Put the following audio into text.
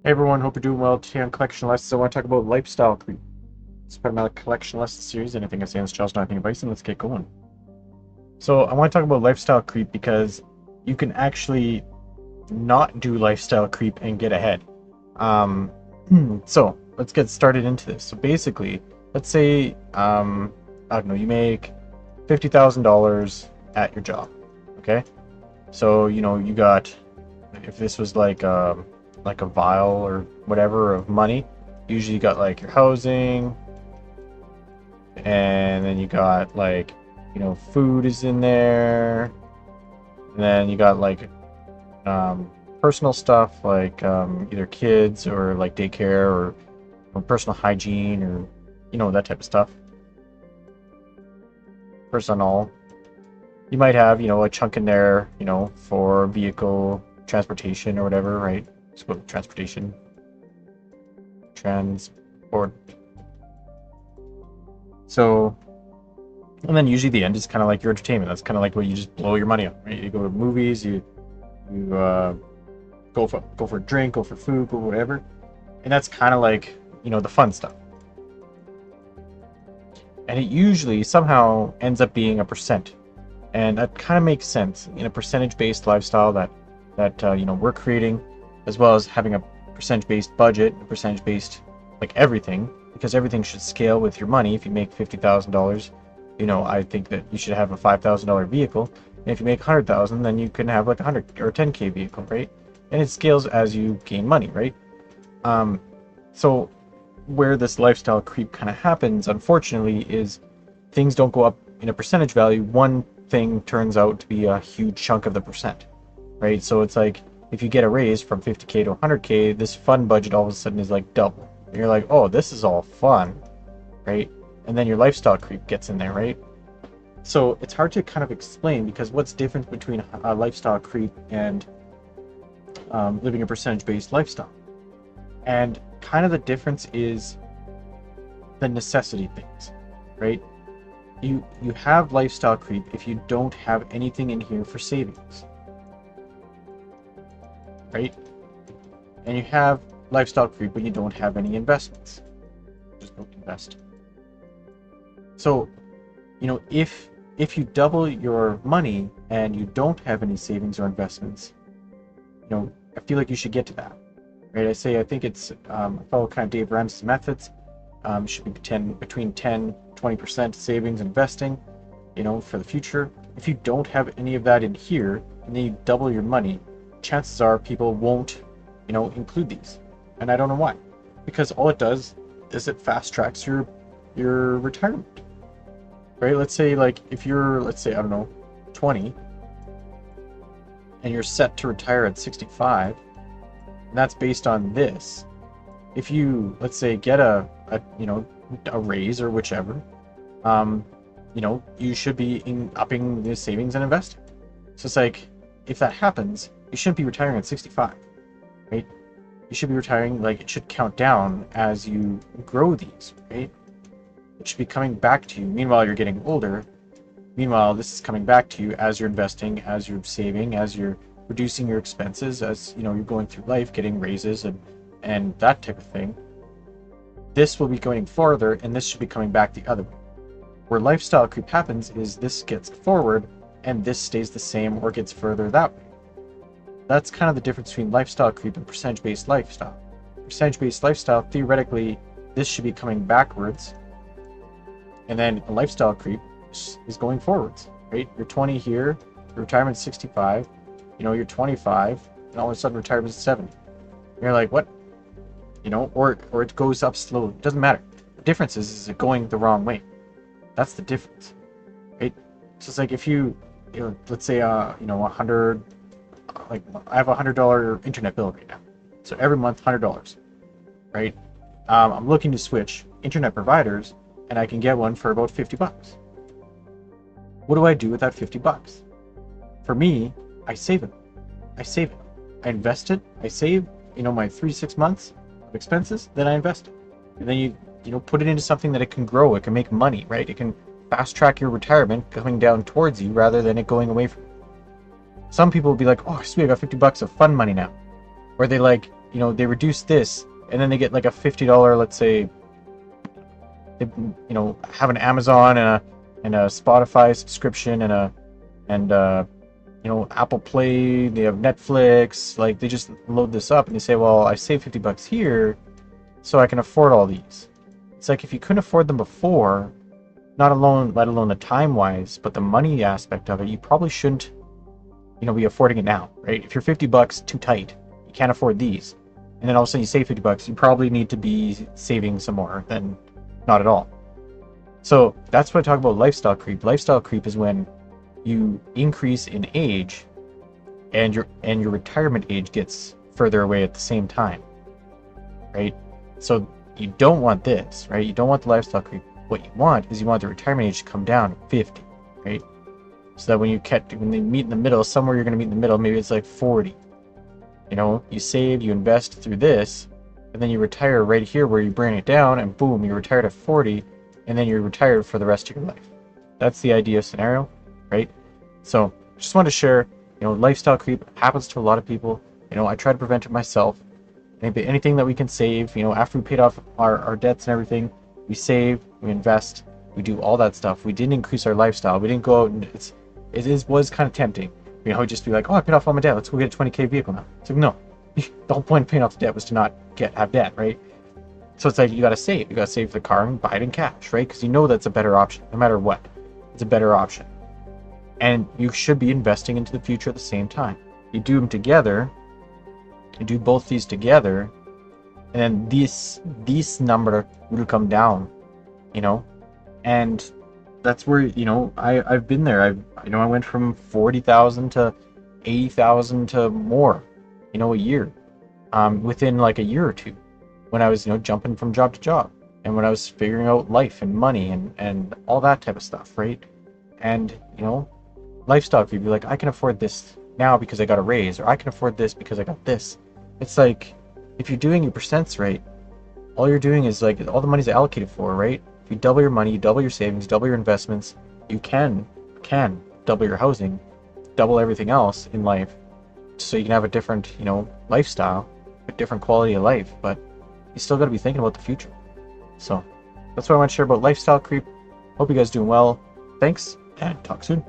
Hey everyone, hope you're doing well. Today on Collection Lessons, I want to talk about lifestyle creep. It's part of my Collection Lessons series. Anything I say is just nothing advice, and let's get going. So I want to talk about lifestyle creep because you can actually not do lifestyle creep and get ahead. Um, so let's get started into this. So basically, let's say I don't know, you make $50,000 at your job. Okay, so you got, if this was like a vial or whatever of money, usually you got like your housing, and then you got like, food is in there, and then you got like personal stuff like either kids or like daycare or personal hygiene or that type of stuff. Personal. You might have a chunk in there for vehicle transportation or whatever, right? Let's go with transportation. Transport. So, and then usually the end is kind of like your entertainment. That's kind of like what you just blow your money on, right? You go to movies, you go for a drink, go for food, go whatever, and that's kind of like the fun stuff. And it usually somehow ends up being a percent, and that kind of makes sense in a percentage-based lifestyle that we're creating, as well as having a percentage-based budget, a percentage-based like everything, because everything should scale with your money. If you make $50,000, I think that you should have a $5,000 vehicle. And if you make 100,000, then you can have like a 100 or 10K vehicle, right? And it scales as you gain money, right? So where this lifestyle creep kind of happens, unfortunately, is things don't go up in a percentage value. One thing turns out to be a huge chunk of the percent, right? So it's like if you get a raise from 50K to 100K, this fun budget all of a sudden is like double. And you're like, oh, this is all fun, right? And then your lifestyle creep gets in there, right? So it's hard to kind of explain, because what's different between a lifestyle creep and living a percentage-based lifestyle? And kind of the difference is the necessity things, right? You have lifestyle creep if you don't have anything in here for savings, right? And you have lifestyle creep when you don't have any investments. Just don't invest. So, if you double your money and you don't have any savings or investments, I feel like you should get to that, right? I think it's I follow kind of Dave Ramsey's methods. Should be between 10-20% savings investing, for the future. If you don't have any of that in here and then you double your money, chances are people won't, include these. And I don't know why. Because all it does is it fast tracks your retirement. Right? Let's say like if you're, let's say, I don't know, 20 and you're set to retire at 65, and that's based on this. If you, let's say, get a raise or whichever, you should be upping the savings and investing. So it's like, if that happens, you shouldn't be retiring at 65, right? You should be retiring, like, it should count down as you grow these, right? It should be coming back to you. Meanwhile, you're getting older. Meanwhile, this is coming back to you as you're investing, as you're saving, as you're reducing your expenses, as you're going through life, getting raises and that type of thing. This will be going farther, and this should be coming back the other way. Where lifestyle creep happens is this gets forward, and this stays the same or gets further that way. That's kind of the difference between lifestyle creep and percentage-based lifestyle. Percentage-based lifestyle, theoretically, this should be coming backwards, and then a lifestyle creep is going forwards, right? You're 20 here, your retirement's 65, you're 25, and all of a sudden retirement's 70. And you're like, what? Or it goes up slowly. It doesn't matter. The difference is it going the wrong way? That's the difference, right? So it's like if let's say 100, like I have $100 internet bill right now, so every month $100, right? I'm looking to switch internet providers, and I can get one for about $50. What do I do with that $50? For me, I save it. I invest it. I save, my 3 to 6 months of expenses. Then I invest it, and then you put it into something that it can grow. It can make money, right? It can fast track your retirement coming down towards you rather than it going away from you. Some people will be like, oh, sweet, I got $50 of fun money now. Or they like, you know, they reduce this, and then they get like a $50, let's say, they, you know, have an Amazon and a Spotify subscription and you know, Apple Play, they have Netflix, like they just load this up and they say, well, I saved $50 here, so I can afford all these. It's like if you couldn't afford them before, not alone, let alone the time wise, but the money aspect of it, you probably shouldn't, you know, be affording it now, right? If you're $50 too tight, you can't afford these, and then all of a sudden you save $50, you probably need to be saving some more than not at all. So that's what I talk about lifestyle creep. Lifestyle creep is when you increase in age and your retirement age gets further away at the same time, right? So you don't want this, right? You don't want the lifestyle creep. What you want is you want the retirement age to come down to 50, right? So that when they meet in the middle, somewhere you're going to meet in the middle, maybe it's like 40. You know, you save, you invest through this, and then you retire right here where you bring it down, and boom, you're retired at 40, and then you're retired for the rest of your life. That's the ideal scenario, right? So just wanted to share, you know, lifestyle creep happens to a lot of people. You know, I try to prevent it myself. Anything that we can save, you know, after we paid off our debts and everything, we save, we invest, we do all that stuff. We didn't increase our lifestyle. We didn't go out and was kind of tempting. You know, just be like, oh, I paid off all my debt. Let's go get a 20K vehicle now. It's like, no, the whole point of paying off the debt was to not have debt, right? So it's like, you got to save. You got to save the car and buy it in cash, right? Because you know that's a better option, no matter what. It's a better option. And you should be investing into the future at the same time. You do them together, you do both these together, and then this number will come down, you know? And that's where, you know, I've been there. I went from 40,000 to 80,000 to more, you know, a year, within like a year or two, when I was, you know, jumping from job to job, and when I was figuring out life and money and all that type of stuff, right? And, you know, lifestyle, if you'd be like, I can afford this now because I got a raise, or I can afford this because I got this. It's like, if you're doing your percents right, all you're doing is like, all the money's allocated for, right? If you double your money, double your savings, double your investments, you can double your housing, double everything else in life, so you can have a different, you know, lifestyle, a different quality of life, but you still got to be thinking about the future. So that's what I want to share about lifestyle creep. Hope you guys doing well. Thanks, and talk soon.